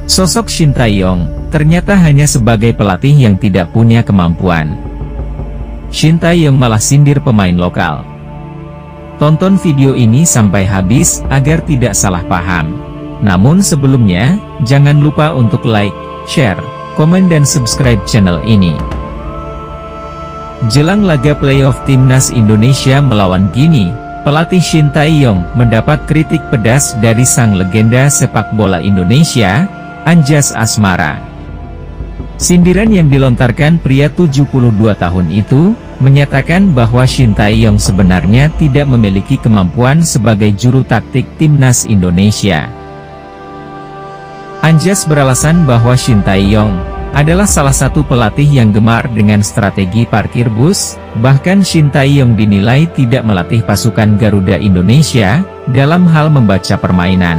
Sosok Shin Tae-yong ternyata hanya sebagai pelatih yang tidak punya kemampuan. Shin Tae-yong malah sindir pemain lokal. Tonton video ini sampai habis agar tidak salah paham. Namun sebelumnya, jangan lupa untuk like, share, komen dan subscribe channel ini. Jelang laga playoff Timnas Indonesia melawan Guinea, pelatih Shin Tae-yong mendapat kritik pedas dari sang legenda sepak bola Indonesia, Anjas Asmara. Sindiran yang dilontarkan pria 72 tahun itu, menyatakan bahwa Shin Tae-yong sebenarnya tidak memiliki kemampuan sebagai juru taktik Timnas Indonesia. Anjas beralasan bahwa Shin Tae-yong adalah salah satu pelatih yang gemar dengan strategi parkir bus, bahkan Shin Tae-yong dinilai tidak melatih pasukan Garuda Indonesia dalam hal membaca permainan.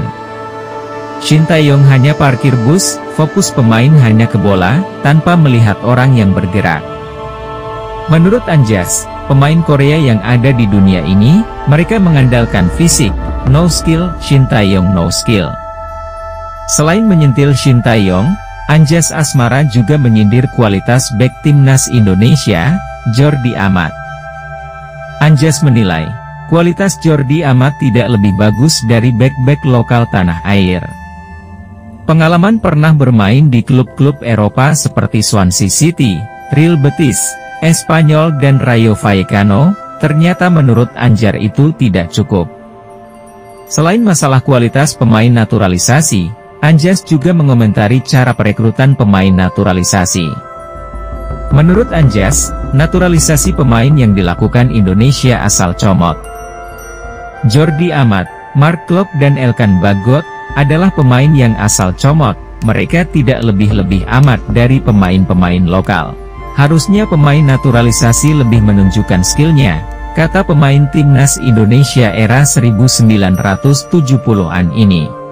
Shin Tae-yong hanya parkir bus, fokus pemain hanya ke bola, tanpa melihat orang yang bergerak. Menurut Anjas, pemain Korea yang ada di dunia ini, mereka mengandalkan fisik, no skill. Shin Tae-yong no skill. Selain menyentil Shin Tae-yong, Anjas Asmara juga menyindir kualitas bek Timnas Indonesia, Jordi Amat. Anjas menilai, kualitas Jordi Amat tidak lebih bagus dari bek-bek lokal tanah air. Pengalaman pernah bermain di klub-klub Eropa seperti Swansea City, Real Betis, Espanyol dan Rayo Vallecano, ternyata menurut Anjar itu tidak cukup. Selain masalah kualitas pemain naturalisasi, Anjas juga mengomentari cara perekrutan pemain naturalisasi. Menurut Anjas, naturalisasi pemain yang dilakukan Indonesia asal comot. Jordi Amat, Mark Klok dan Elkan Bagot adalah pemain yang asal comot, mereka tidak lebih-lebih amat dari pemain-pemain lokal. Harusnya pemain naturalisasi lebih menunjukkan skillnya, kata pemain Timnas Indonesia era 1970-an ini.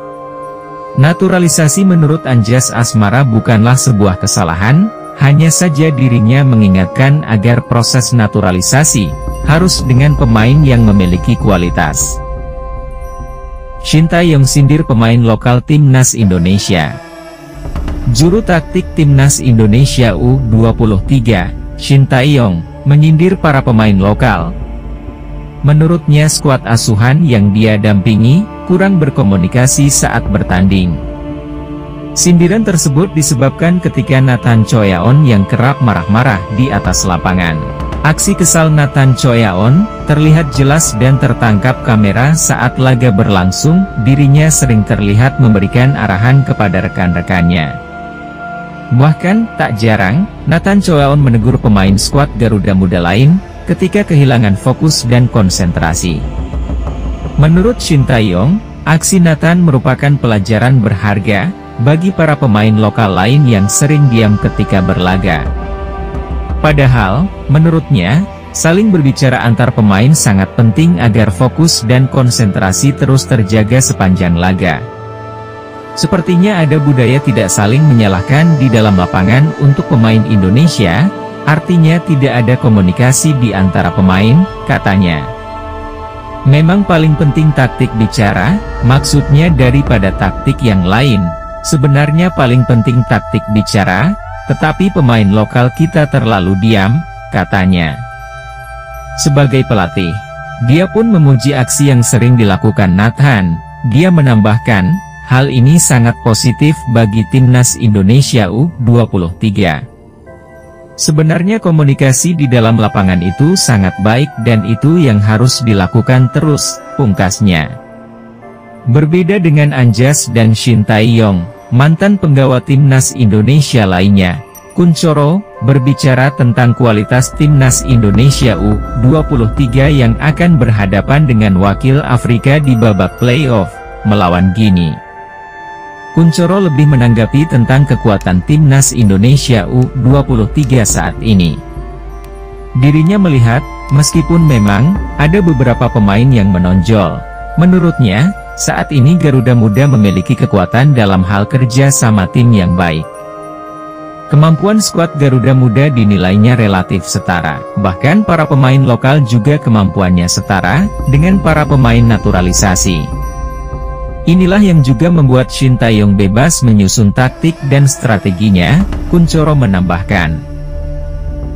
Naturalisasi menurut Anjas Asmara bukanlah sebuah kesalahan, hanya saja dirinya mengingatkan agar proses naturalisasi harus dengan pemain yang memiliki kualitas. Shin Tae-yong sindir pemain lokal Timnas Indonesia. Juru taktik Timnas Indonesia U23, Shin Tae-yong, menyindir para pemain lokal. Menurutnya skuad asuhan yang dia dampingi, kurang berkomunikasi saat bertanding. Sindiran tersebut disebabkan ketika Nathan Choyaon yang kerap marah-marah di atas lapangan. Aksi kesal Nathan Choyaon terlihat jelas dan tertangkap kamera saat laga berlangsung. Dirinya sering terlihat memberikan arahan kepada rekan-rekannya. Bahkan, tak jarang, Nathan Choyaon menegur pemain skuad Garuda Muda lain ketika kehilangan fokus dan konsentrasi. Menurut Shin Tae-yong, aksi Nathan merupakan pelajaran berharga bagi para pemain lokal lain yang sering diam ketika berlaga. Padahal, menurutnya, saling berbicara antar pemain sangat penting agar fokus dan konsentrasi terus terjaga sepanjang laga. Sepertinya ada budaya tidak saling menyalahkan di dalam lapangan untuk pemain Indonesia, artinya tidak ada komunikasi di antara pemain, katanya. Memang paling penting taktik bicara, maksudnya daripada taktik yang lain. Sebenarnya paling penting taktik bicara, tetapi pemain lokal kita terlalu diam, katanya. Sebagai pelatih, dia pun memuji aksi yang sering dilakukan Nathan. Dia menambahkan, hal ini sangat positif bagi Timnas Indonesia U23. Sebenarnya komunikasi di dalam lapangan itu sangat baik dan itu yang harus dilakukan terus, pungkasnya. Berbeda dengan Anjas dan Shin Tae-yong, mantan penggawa Timnas Indonesia lainnya, Kunchoro, berbicara tentang kualitas Timnas Indonesia U23 yang akan berhadapan dengan wakil Afrika di babak playoff, melawan Guinea. Kunchoro lebih menanggapi tentang kekuatan Timnas Indonesia U23 saat ini. Dirinya melihat, meskipun memang ada beberapa pemain yang menonjol, menurutnya, saat ini Garuda Muda memiliki kekuatan dalam hal kerja sama tim yang baik. Kemampuan skuad Garuda Muda dinilainya relatif setara, bahkan para pemain lokal juga kemampuannya setara dengan para pemain naturalisasi. Inilah yang juga membuat Shin Tae-yong bebas menyusun taktik dan strateginya, Kunchoro menambahkan.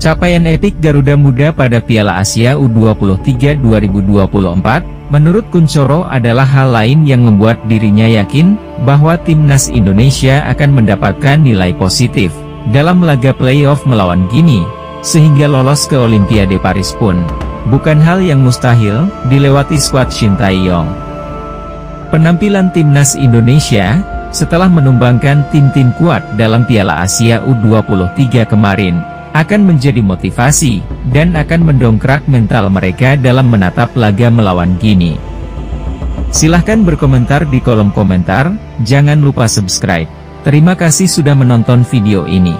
Capaian epik Garuda Muda pada Piala Asia U23 2024, menurut Kunchoro adalah hal lain yang membuat dirinya yakin bahwa timnas Indonesia akan mendapatkan nilai positif dalam laga playoff melawan Guinea, sehingga lolos ke Olimpiade Paris pun bukan hal yang mustahil dilewati skuad Shin Tae-yong. Penampilan timnas Indonesia setelah menumbangkan tim-tim kuat dalam Piala Asia U23 kemarin akan menjadi motivasi dan akan mendongkrak mental mereka dalam menatap laga melawan Guinea. Silahkan berkomentar di kolom komentar, jangan lupa subscribe. Terima kasih sudah menonton video ini.